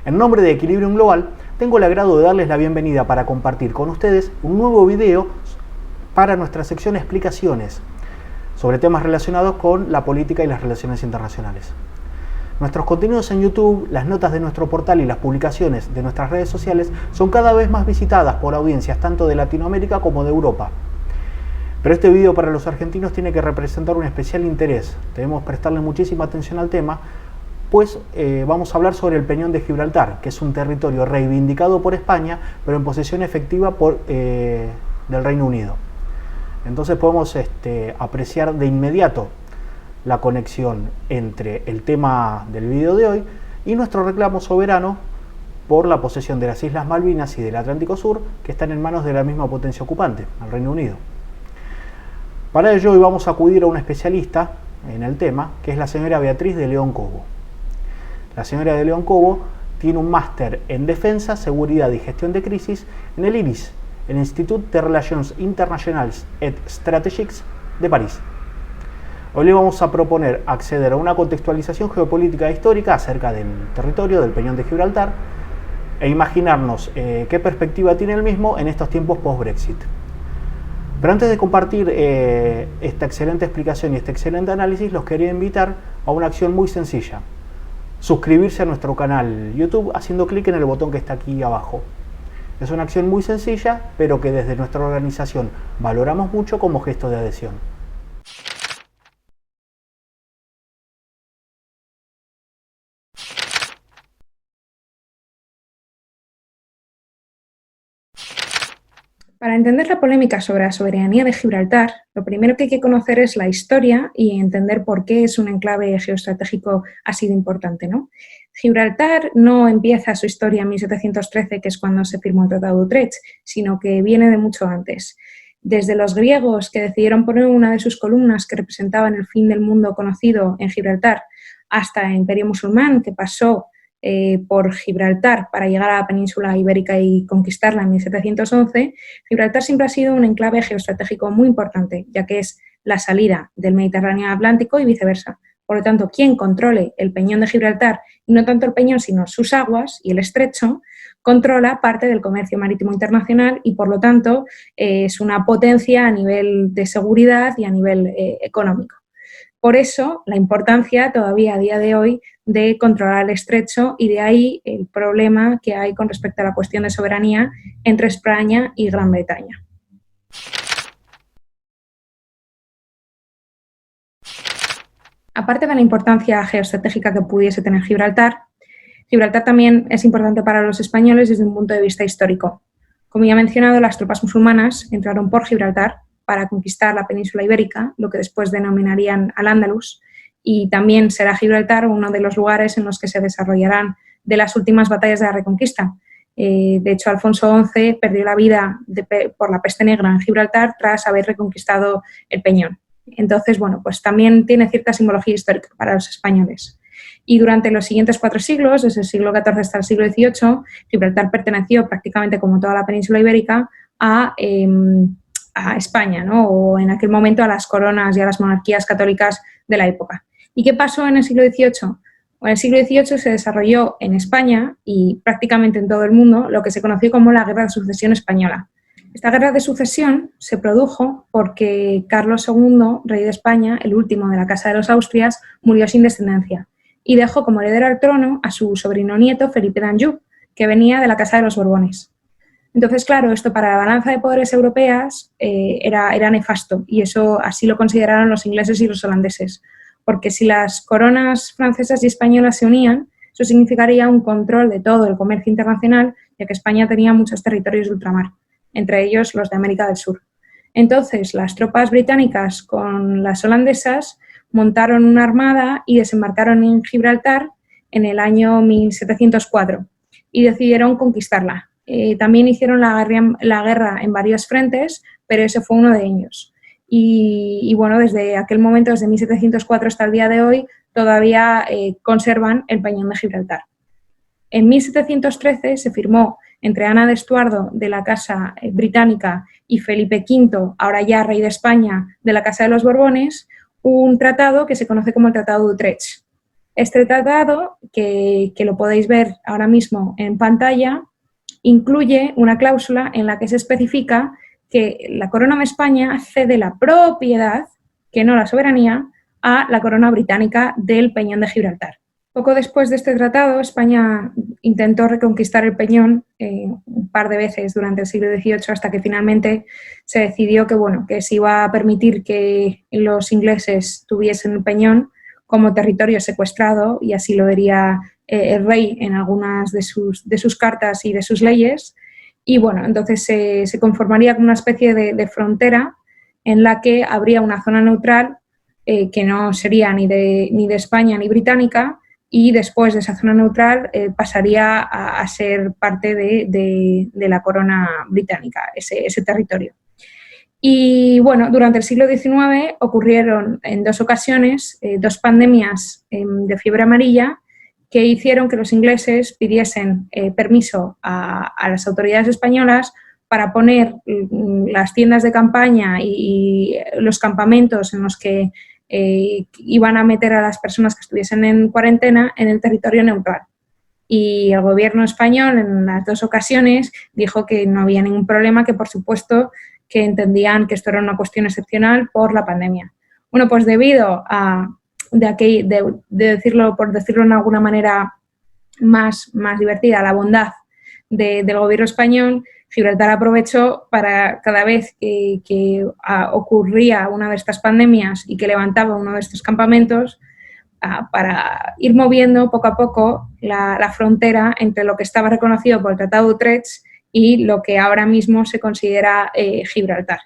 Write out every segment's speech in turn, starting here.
En nombre de Equilibrium Global, tengo el agrado de darles la bienvenida para compartir con ustedes un nuevo video para nuestra sección Explicaciones sobre temas relacionados con la política y las relaciones internacionales. Nuestros contenidos en YouTube, las notas de nuestro portal y las publicaciones de nuestras redes sociales son cada vez más visitadas por audiencias tanto de Latinoamérica como de Europa. Pero este video para los argentinos tiene que representar un especial interés. Debemos prestarle muchísima atención al tema, pues vamos a hablar sobre el Peñón de Gibraltar, que es un territorio reivindicado por España, pero en posesión efectiva del Reino Unido. Entonces podemos apreciar de inmediato la conexión entre el tema del video de hoy y nuestro reclamo soberano por la posesión de las Islas Malvinas y del Atlántico Sur, que están en manos de la misma potencia ocupante, el Reino Unido. Para ello hoy vamos a acudir a una especialista en el tema, que es la señora Beatriz de León Cobo. La señora de León Cobo tiene un máster en Defensa, Seguridad y Gestión de Crisis en el IRIS, el Institut de Relations Internationales et Stratégiques de París. Hoy le vamos a proponer acceder a una contextualización geopolítica e histórica acerca del territorio del Peñón de Gibraltar e imaginarnos qué perspectiva tiene el mismo en estos tiempos post-Brexit. Pero antes de compartir esta excelente explicación y este excelente análisis, los quería invitar a una acción muy sencilla. Suscribirse a nuestro canal YouTube haciendo clic en el botón que está aquí abajo. Es una acción muy sencilla, pero que desde nuestra organización valoramos mucho como gesto de adhesión. Para entender la polémica sobre la soberanía de Gibraltar, lo primero que hay que conocer es la historia y entender por qué es un enclave geoestratégico así de importante, ¿no? Gibraltar no empieza su historia en 1713, que es cuando se firmó el Tratado de Utrecht, sino que viene de mucho antes. Desde los griegos, que decidieron poner una de sus columnas que representaban el fin del mundo conocido en Gibraltar, hasta el Imperio musulmán, que pasó por Gibraltar para llegar a la península ibérica y conquistarla en 1711, Gibraltar siempre ha sido un enclave geoestratégico muy importante, ya que es la salida del Mediterráneo al Atlántico y viceversa. Por lo tanto, quien controle el Peñón de Gibraltar, y no tanto el Peñón, sino sus aguas y el estrecho, controla parte del comercio marítimo internacional y, por lo tanto, es una potencia a nivel de seguridad y a nivel económico. Por eso, la importancia todavía a día de hoy de controlar el estrecho y de ahí el problema que hay con respecto a la cuestión de soberanía entre España y Gran Bretaña. Aparte de la importancia geoestratégica que pudiese tener Gibraltar, Gibraltar también es importante para los españoles desde un punto de vista histórico. Como ya he mencionado, las tropas musulmanas entraron por Gibraltar para conquistar la península ibérica, lo que después denominarían Al-Ándalus, y también será Gibraltar uno de los lugares en los que se desarrollarán de las últimas batallas de la Reconquista. De hecho, Alfonso XI perdió la vida por la peste negra en Gibraltar tras haber reconquistado el Peñón. Entonces, bueno, pues también tiene cierta simbología histórica para los españoles. Y durante los siguientes 4 siglos, desde el siglo XIV hasta el siglo XVIII, Gibraltar perteneció prácticamente como toda la península ibérica a España, ¿no? O en aquel momento a las coronas y a las monarquías católicas de la época. ¿Y qué pasó en el siglo XVIII? En el siglo XVIII se desarrolló en España y prácticamente en todo el mundo lo que se conoció como la Guerra de Sucesión Española. Esta guerra de sucesión se produjo porque Carlos II, rey de España, el último de la Casa de los Austrias, murió sin descendencia y dejó como heredero al trono a su sobrino nieto Felipe d'Anjou, que venía de la Casa de los Borbones. Entonces, claro, esto para la balanza de poderes europeas era nefasto y eso así lo consideraron los ingleses y los holandeses, porque si las coronas francesas y españolas se unían, eso significaría un control de todo el comercio internacional, ya que España tenía muchos territorios de ultramar, entre ellos los de América del Sur. Entonces, las tropas británicas con las holandesas montaron una armada y desembarcaron en Gibraltar en el año 1704 y decidieron conquistarla. También hicieron la guerra en varios frentes, pero ese fue uno de ellos. Y bueno, desde aquel momento, desde 1704 hasta el día de hoy, todavía conservan el Peñón de Gibraltar. En 1713 se firmó entre Ana de Estuardo, de la Casa Británica, y Felipe V, ahora ya rey de España, de la Casa de los Borbones, un tratado que se conoce como el Tratado de Utrecht. Este tratado, que lo podéis ver ahora mismo en pantalla, incluye una cláusula en la que se especifica que la Corona de España cede la propiedad, que no la soberanía, a la Corona británica del Peñón de Gibraltar. Poco después de este tratado, España intentó reconquistar el Peñón un par de veces durante el siglo XVIII hasta que finalmente se decidió que, bueno, que se iba a permitir que los ingleses tuviesen el Peñón como territorio secuestrado, y así lo vería el rey en algunas de sus cartas y de sus leyes. Y bueno, entonces se conformaría como una especie de frontera en la que habría una zona neutral que no sería ni de España ni británica, y después de esa zona neutral pasaría a ser parte de la corona británica, ese territorio. Y bueno, durante el siglo XIX ocurrieron en 2 ocasiones 2 pandemias de fiebre amarilla que hicieron que los ingleses pidiesen permiso a las autoridades españolas para poner las tiendas de campaña y los campamentos en los que iban a meter a las personas que estuviesen en cuarentena en el territorio neutral. Y el gobierno español en las 2 ocasiones dijo que no había ningún problema, que por supuesto que entendían que esto era una cuestión excepcional por la pandemia. Bueno, pues debido a, por decirlo de alguna manera más divertida, la bondad del gobierno español, Gibraltar aprovechó para cada vez que ocurría una de estas pandemias y que levantaba uno de estos campamentos, para ir moviendo poco a poco la frontera entre lo que estaba reconocido por el Tratado de Utrecht y lo que ahora mismo se considera Gibraltar.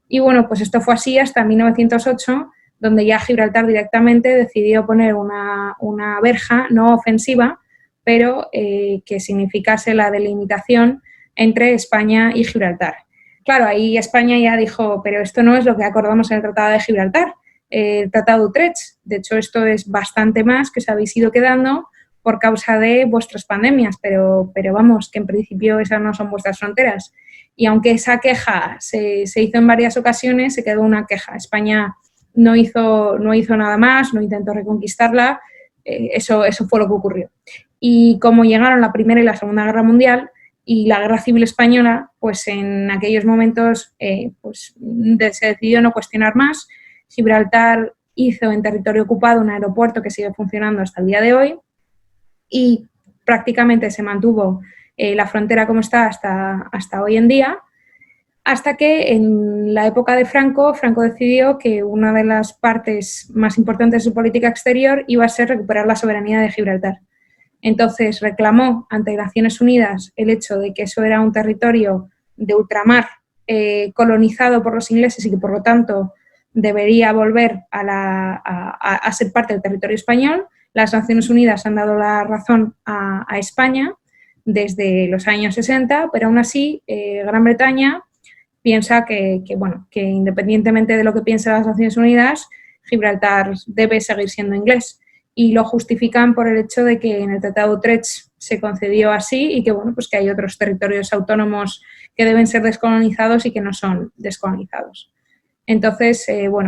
Y bueno, pues esto fue así hasta 1908, donde ya Gibraltar directamente decidió poner una verja no ofensiva, pero que significase la delimitación entre España y Gibraltar. Claro, ahí España ya dijo, pero esto no es lo que acordamos en el Tratado de Gibraltar, el Tratado de Utrecht. De hecho, esto es bastante más que os habéis ido quedando por causa de vuestras pandemias, pero vamos, que en principio esas no son vuestras fronteras. Y aunque esa queja se hizo en varias ocasiones, se quedó una queja. España no hizo nada más, no intentó reconquistarla, eso fue lo que ocurrió. Y como llegaron la Primera y la Segunda Guerra Mundial y la Guerra Civil Española, pues en aquellos momentos se decidió no cuestionar más. Gibraltar hizo en territorio ocupado un aeropuerto que sigue funcionando hasta el día de hoy, y prácticamente se mantuvo la frontera como está hasta hoy en día, hasta que en la época de Franco decidió que una de las partes más importantes de su política exterior iba a ser recuperar la soberanía de Gibraltar. Entonces reclamó ante Naciones Unidas el hecho de que eso era un territorio de ultramar colonizado por los ingleses y que por lo tanto debería volver a ser parte del territorio español. Las Naciones Unidas han dado la razón a España desde los años 60, pero aún así Gran Bretaña piensa que independientemente de lo que piensen las Naciones Unidas, Gibraltar debe seguir siendo inglés, y lo justifican por el hecho de que en el Tratado de Utrecht se concedió así y que, que hay otros territorios autónomos que deben ser descolonizados y que no son descolonizados. Entonces,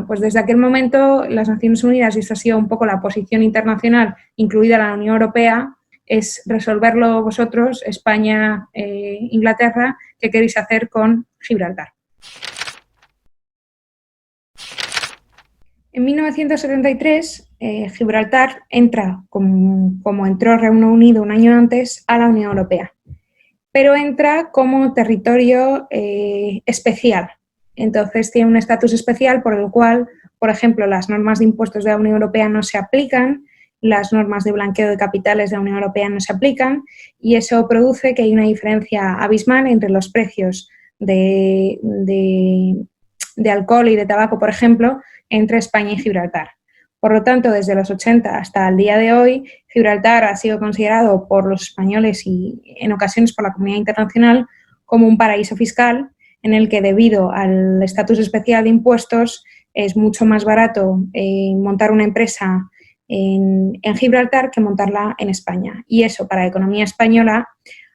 pues desde aquel momento las Naciones Unidas, y esta ha sido un poco la posición internacional, incluida la Unión Europea, es resolverlo vosotros, España, Inglaterra, qué queréis hacer con Gibraltar. En 1973, Gibraltar entra, como entró Reino Unido un año antes, a la Unión Europea, pero entra como territorio especial. Entonces tiene un estatus especial por el cual, por ejemplo, las normas de impuestos de la Unión Europea no se aplican, las normas de blanqueo de capitales de la Unión Europea no se aplican, y eso produce que hay una diferencia abismal entre los precios de alcohol y de tabaco, por ejemplo, entre España y Gibraltar. Por lo tanto, desde los 80 hasta el día de hoy, Gibraltar ha sido considerado por los españoles y en ocasiones por la comunidad internacional como un paraíso fiscal, en el que, debido al estatus especial de impuestos, es mucho más barato montar una empresa en Gibraltar que montarla en España. Y eso para la economía española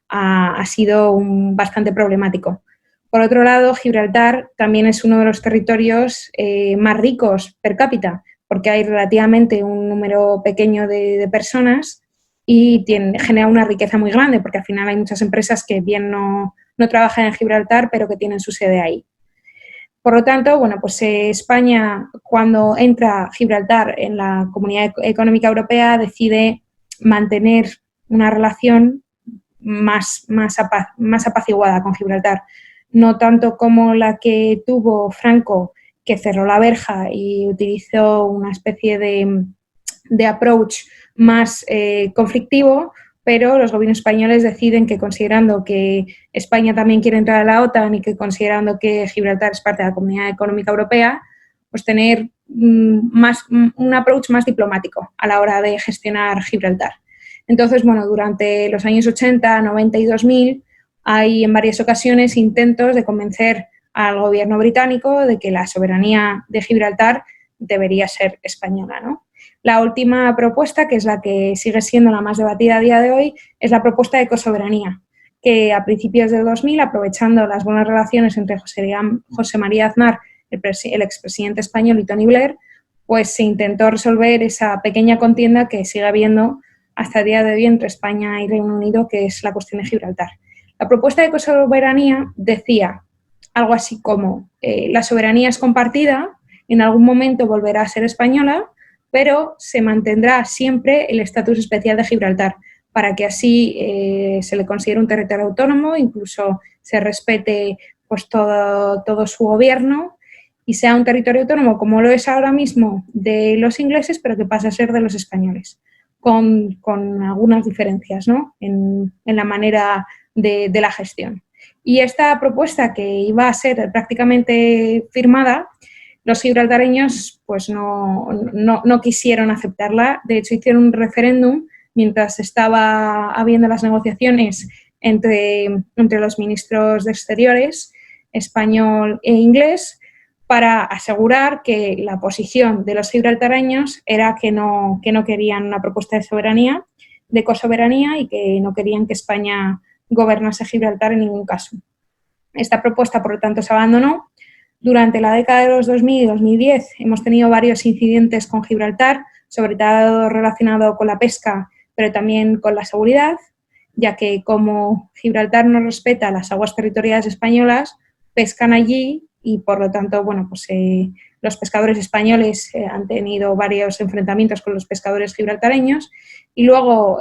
ha sido bastante problemático. Por otro lado, Gibraltar también es uno de los territorios más ricos per cápita. porque hay relativamente un número pequeño de personas y genera una riqueza muy grande, porque al final hay muchas empresas que bien no trabajan en Gibraltar, pero que tienen su sede ahí. Por lo tanto, bueno, pues España, cuando entra Gibraltar en la Comunidad Económica Europea, decide mantener una relación más apaciguada con Gibraltar. No tanto como la que tuvo Franco, que cerró la verja y utilizó una especie de approach más conflictivo, pero los gobiernos españoles deciden que, considerando que España también quiere entrar a la OTAN y que considerando que Gibraltar es parte de la Comunidad Económica Europea, pues tener un approach más diplomático a la hora de gestionar Gibraltar. Entonces, bueno, durante los años 80, 90 y 2000 hay en varias ocasiones intentos de convencer al gobierno británico de que la soberanía de Gibraltar debería ser española, ¿no? La última propuesta, que es la que sigue siendo la más debatida a día de hoy, es la propuesta de cosoberanía, que a principios del 2000, aprovechando las buenas relaciones entre José María Aznar, el expresidente español, y Tony Blair, pues se intentó resolver esa pequeña contienda que sigue habiendo hasta el día de hoy entre España y Reino Unido, que es la cuestión de Gibraltar. La propuesta de cosoberanía decía algo así como la soberanía es compartida, en algún momento volverá a ser española, pero se mantendrá siempre el estatus especial de Gibraltar, para que así se le considere un territorio autónomo, incluso se respete pues todo su gobierno y sea un territorio autónomo como lo es ahora mismo de los ingleses, pero que pasa a ser de los españoles, con algunas diferencias, ¿no?, en la manera de la gestión. Y esta propuesta, que iba a ser prácticamente firmada, los gibraltareños pues no quisieron aceptarla. De hecho, hicieron un referéndum mientras estaba habiendo las negociaciones entre los ministros de Exteriores español e inglés, para asegurar que la posición de los gibraltareños era que no querían una propuesta de soberanía, de cosoberanía, y que no querían que España gobernase Gibraltar en ningún caso. Esta propuesta, por lo tanto, se abandonó. Durante la década de los 2000 y 2010 hemos tenido varios incidentes con Gibraltar, sobre todo relacionado con la pesca, pero también con la seguridad, ya que como Gibraltar no respeta las aguas territoriales españolas, pescan allí y, por lo tanto, bueno, pues los pescadores españoles han tenido varios enfrentamientos con los pescadores gibraltareños. Y luego,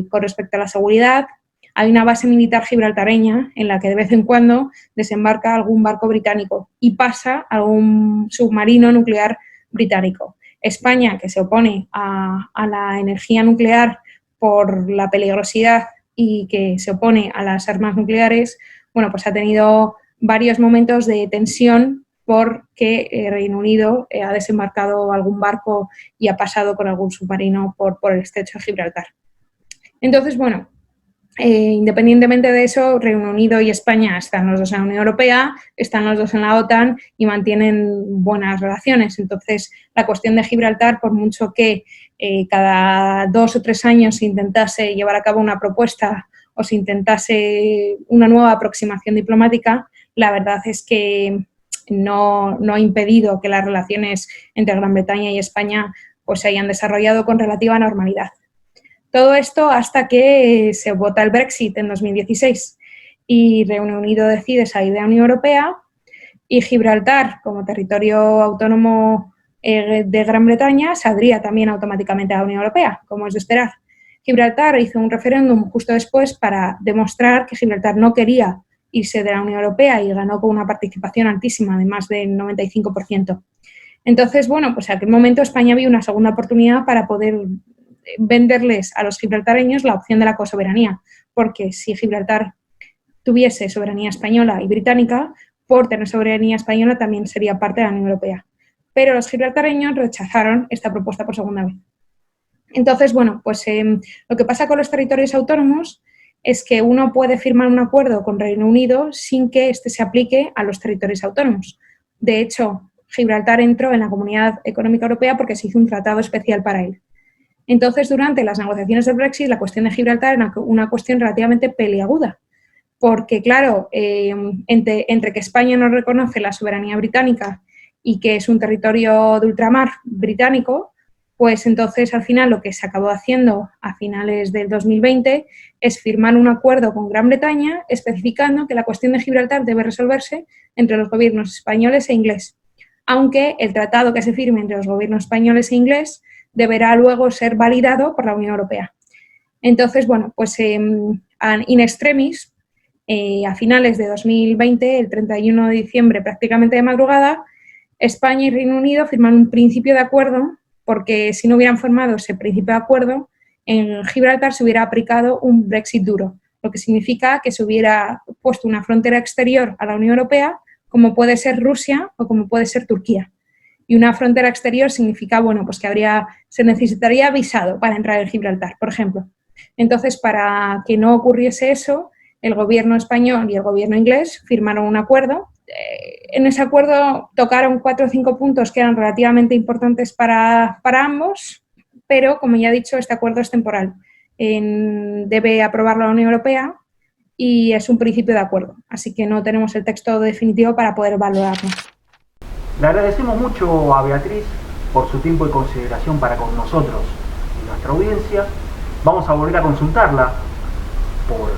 con respecto a la seguridad, hay una base militar gibraltareña en la que de vez en cuando desembarca algún barco británico y pasa algún submarino nuclear británico. España, que se opone a la energía nuclear por la peligrosidad y que se opone a las armas nucleares, bueno, pues ha tenido varios momentos de tensión porque Reino Unido ha desembarcado algún barco y ha pasado con algún submarino por el estrecho de Gibraltar. Entonces, bueno, independientemente de eso, Reino Unido y España están los dos en la Unión Europea, están los dos en la OTAN y mantienen buenas relaciones. Entonces, la cuestión de Gibraltar, por mucho que cada 2 o 3 años se intentase llevar a cabo una propuesta o se intentase una nueva aproximación diplomática, la verdad es que no ha impedido que las relaciones entre Gran Bretaña y España pues se hayan desarrollado con relativa normalidad. Todo esto hasta que se vota el Brexit en 2016 y Reino Unido decide salir de la Unión Europea y Gibraltar, como territorio autónomo de Gran Bretaña, saldría también automáticamente a la Unión Europea, como es de esperar. Gibraltar hizo un referéndum justo después para demostrar que Gibraltar no quería irse de la Unión Europea y ganó con una participación altísima de más del 95%. Entonces, bueno, pues en aquel momento España vio una segunda oportunidad para poder venderles a los gibraltareños la opción de la cosoberanía, porque si Gibraltar tuviese soberanía española y británica, por tener soberanía española también sería parte de la Unión Europea. Pero los gibraltareños rechazaron esta propuesta por segunda vez. Entonces, bueno, pues lo que pasa con los territorios autónomos es que uno puede firmar un acuerdo con Reino Unido sin que éste se aplique a los territorios autónomos. De hecho, Gibraltar entró en la Comunidad Económica Europea porque se hizo un tratado especial para él. Entonces, durante las negociaciones del Brexit, la cuestión de Gibraltar era una cuestión relativamente peliaguda, porque, claro, entre que España no reconoce la soberanía británica y que es un territorio de ultramar británico, pues entonces al final lo que se acabó haciendo a finales del 2020 es firmar un acuerdo con Gran Bretaña especificando que la cuestión de Gibraltar debe resolverse entre los gobiernos españoles e inglés, aunque el tratado que se firme entre los gobiernos españoles e inglés deberá luego ser validado por la Unión Europea. Entonces, bueno, pues in extremis, a finales de 2020, el 31 de diciembre, prácticamente de madrugada, España y Reino Unido firman un principio de acuerdo, porque si no hubieran formado ese principio de acuerdo, en Gibraltar se hubiera aplicado un Brexit duro, lo que significa que se hubiera puesto una frontera exterior a la Unión Europea, como puede ser Rusia o como puede ser Turquía. Y una frontera exterior significa, bueno, pues que se necesitaría visado para entrar en Gibraltar, por ejemplo. Entonces, para que no ocurriese eso, el gobierno español y el gobierno inglés firmaron un acuerdo. En ese acuerdo tocaron 4 o 5 puntos que eran relativamente importantes para ambos, pero, como ya he dicho, este acuerdo es temporal. Debe aprobarlo la Unión Europea y es un principio de acuerdo, así que no tenemos el texto definitivo para poder valorarlo. Le agradecemos mucho a Beatriz por su tiempo y consideración para con nosotros y nuestra audiencia. Vamos a volver a consultarla por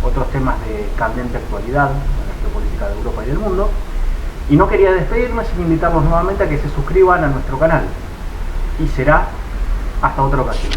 otros temas de candente actualidad en la geopolítica de Europa y del mundo. Y no quería despedirme sin invitarlos nuevamente a que se suscriban a nuestro canal. Y será hasta otra ocasión.